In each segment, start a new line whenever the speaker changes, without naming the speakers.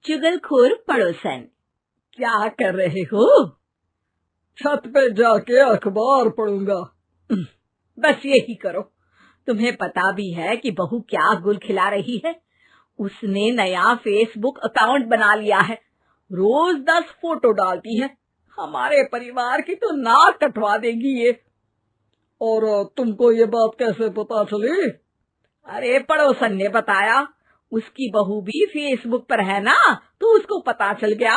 चुगलखोर पड़ोसन।
क्या कर रहे हो?
छत पे जाके अखबार पढ़ूंगा।
बस यही करो। तुम्हें पता भी है कि बहू क्या गुल खिला रही है? उसने नया फेसबुक अकाउंट बना लिया है। रोज 10 फोटो डालती है। हमारे परिवार की तो नाक कटवा देगी ये।
और तुमको ये बात कैसे पता चली?
अरे पड़ोसन ने बताया। उसकी बहू भी फेसबुक पर है ना, तो उसको पता चल गया।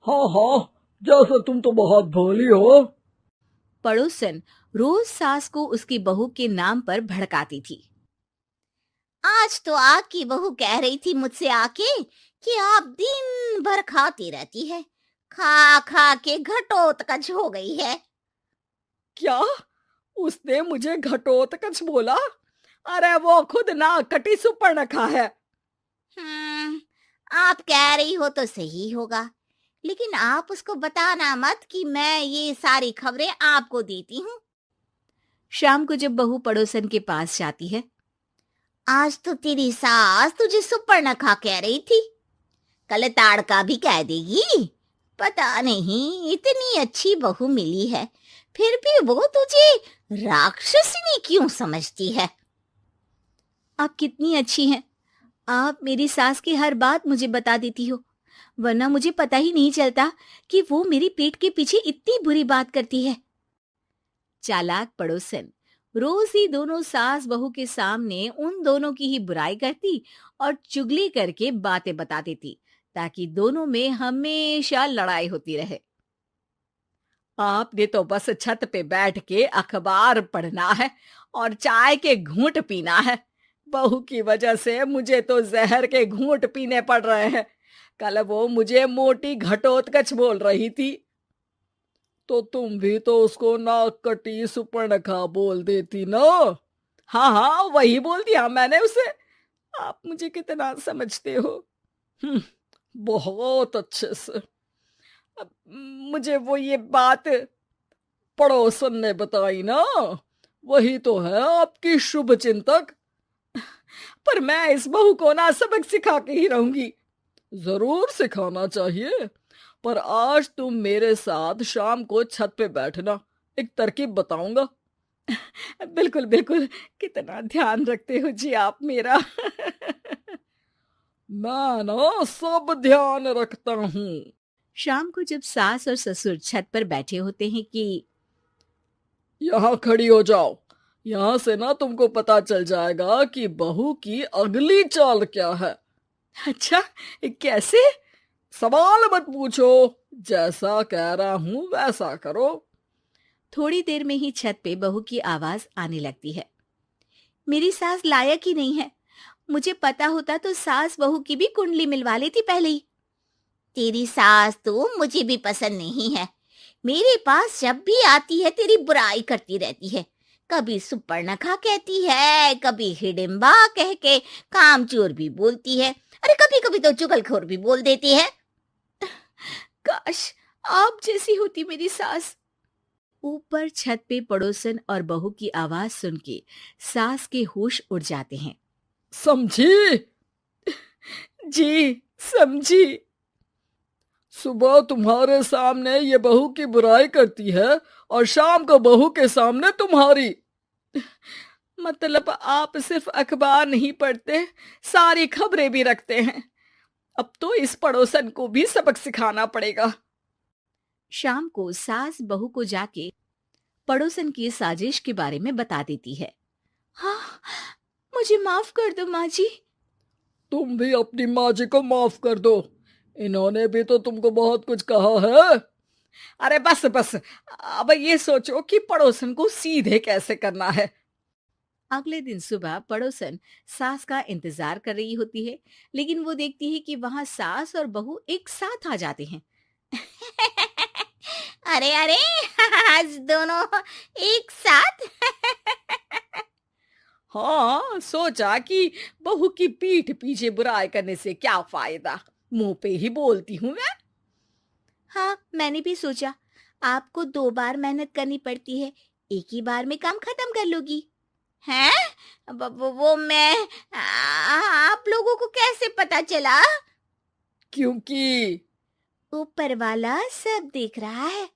हाँ, जैसे तुम तो बहुत भोली हो।
पड़ोसन रोज सास को उसकी बहू के नाम पर भड़काती थी।
आज तो आपकी बहू कह रही थी मुझसे आके कि आप दिन भर खाती रहती है, खा खा के घटोत्कच हो गई है।
क्या? उसने मुझे घटोत्कच बोला? अरे वो खुद ना कटी सुपर्णखा है।
आप कह रही हो तो सही होगा, लेकिन आप उसको बताना मत कि मैं ये सारी खबरें आपको देती हूँ।
शाम को जब बहू पड़ोसन के पास जाती है,
आज तो तेरी सास तुझे सुपर्णखा कह रही थी, कल ताड़का भी कह देगी। पता नहीं इतनी अच्छी बहू मिली है, फिर भी वो तुझे राक्षसनी क्यों समझती है?
आप कितनी अच्छी हैं। आप मेरी सास की हर बात मुझे बता देती हो, वरना मुझे पता ही नहीं चलता कि वो मेरी पीठ के पीछे इतनी बुरी बात करती है। चालाक पड़ोसन रोज ही दोनों सास बहू के सामने उन दोनों की ही बुराई करती और चुगली करके बातें बता देती, ताकि दोनों में हमेशा लड़ाई होती रहे।
आपने तो बस छत पे बैठ के अखबार पढ़ना है और चाय के घूंट पीना है। बहू की वजह से मुझे तो जहर के घूंट पीने पड़ रहे हैं। कल वो मुझे मोटी घटोत्कच बोल रही थी।
तो तुम भी तो उसको नाक कटी सुपर्णखा बोल देती ना।
हाँ, वही बोल दिया मैंने उसे। आप मुझे कितना समझते हो।
बहुत अच्छे से।
अब मुझे वो ये बात
पड़ोसन ने बताई ना, वही तो है आपकी शुभ चिंतक।
पर मैं इस बहू को ना सबक सिखा के ही रहूंगी।
जरूर सिखाना चाहिए, पर आज तुम मेरे साथ शाम को छत पे बैठना, एक तरकीब बताऊंगा।
बिल्कुल बिल्कुल, कितना ध्यान रखते हो जी आप मेरा।
मैं ना सब ध्यान रखता हूँ।
शाम को जब सास और ससुर छत पर बैठे होते हैं कि
यहाँ खड़ी हो जाओ, यहाँ से ना तुमको पता चल जाएगा कि बहू की अगली चाल क्या है।
अच्छा, कैसे?
सवाल मत पूछो, जैसा कह रहा हूं वैसा करो।
थोड़ी देर में ही छत पे बहू की आवाज आने लगती है। मेरी सास लायक ही नहीं है। मुझे पता होता तो सास बहू की भी कुंडली मिलवा लेती पहले ही।
तेरी सास तो मुझे भी पसंद नहीं है। मेरे पास जब भी आती है तेरी बुराई करती रहती है। कभी सुपर्णखा कहती है, कभी हिडिंबा कह के कामचोर भी बोलती है। अरे कभी कभी तो चुगलखोर भी बोल देती है।
काश आप जैसी होती मेरी सास। ऊपर छत पे पड़ोसन और बहू की आवाज सुन के सास के होश उड़ जाते हैं।
समझी?
जी समझी।
सुबह तुम्हारे सामने ये बहू की बुराई करती है और शाम को बहू के सामने तुम्हारी।
मतलब आप सिर्फ अखबार नहीं पढ़ते, सारी खबरें भी रखते हैं। अब तो इस पड़ोसन को भी सबक सिखाना पड़ेगा।
शाम को सास बहू को जाके पड़ोसन की साजिश के बारे में बता देती है। हाँ, मुझे माफ कर दो माँ जी।
तुम भी अपनी माँ जी को माफ कर दो, इन्होंने भी तो तुमको बहुत कुछ कहा है।
अरे बस बस, अब ये सोचो कि पड़ोसन को सीधे कैसे करना है।
अगले दिन सुबह पड़ोसन सास का इंतजार कर रही होती है, लेकिन वो देखती है कि वहां सास और बहू एक साथ आ जाते हैं।
अरे अरे आज दोनों एक साथ।
हाँ, सोचा कि बहू की पीठ पीछे बुराई करने से क्या फायदा, मुंह पे ही बोलती हूँ मैं।
हाँ, मैंने भी सोचा आपको 2 बार मेहनत करनी पड़ती है, एक ही बार में काम खत्म कर लोगी। हैं? वो मैं आप लोगों को कैसे पता चला?
क्योंकि
ऊपर वाला सब देख रहा है।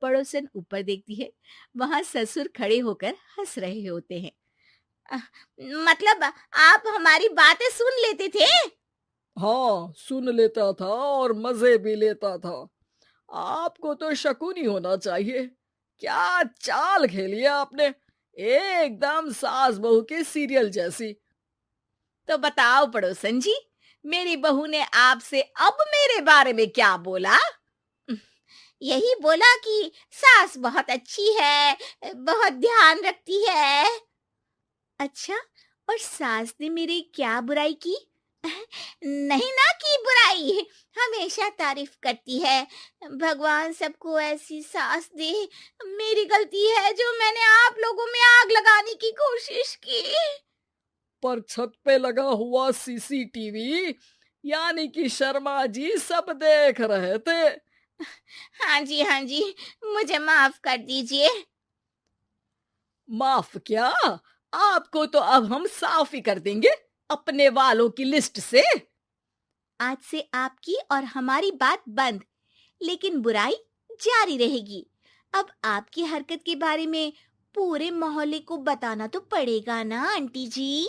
पड़ोसन ऊपर देखती है, वहां ससुर खड़े होकर हंस रहे होते हैं।
मतलब आप हमारी बातें सुन लेते थे?
हाँ, सुन लेता था और मजे भी लेता था। आपको तो शक नहीं होना चाहिए। क्या चाल खेली है आपने, एकदम सास बहू के सीरियल जैसी।
तो बताओ पड़ोसन जी, मेरी बहू ने आपसे अब मेरे बारे में क्या बोला?
यही बोला कि सास बहुत अच्छी है, बहुत ध्यान रखती है।
अच्छा, और सास ने मेरी क्या बुराई की?
नहीं ना की बुराई, हमेशा तारीफ करती है। भगवान सबको ऐसी सास दे। मेरी गलती है जो मैंने आप लोगों में आग लगाने की कोशिश की।
पर छत पे लगा हुआ सीसीटीवी यानी कि शर्मा जी सब देख रहे थे।
हाँ जी, मुझे माफ कर दीजिए।
माफ क्या? आपको तो अब हम साफ ही कर देंगे अपने वालों की लिस्ट से।
आज से आपकी और हमारी बात बंद, लेकिन बुराई जारी रहेगी। अब आपकी हरकत के बारे में पूरे मोहल्ले को बताना तो पड़ेगा ना आंटी जी।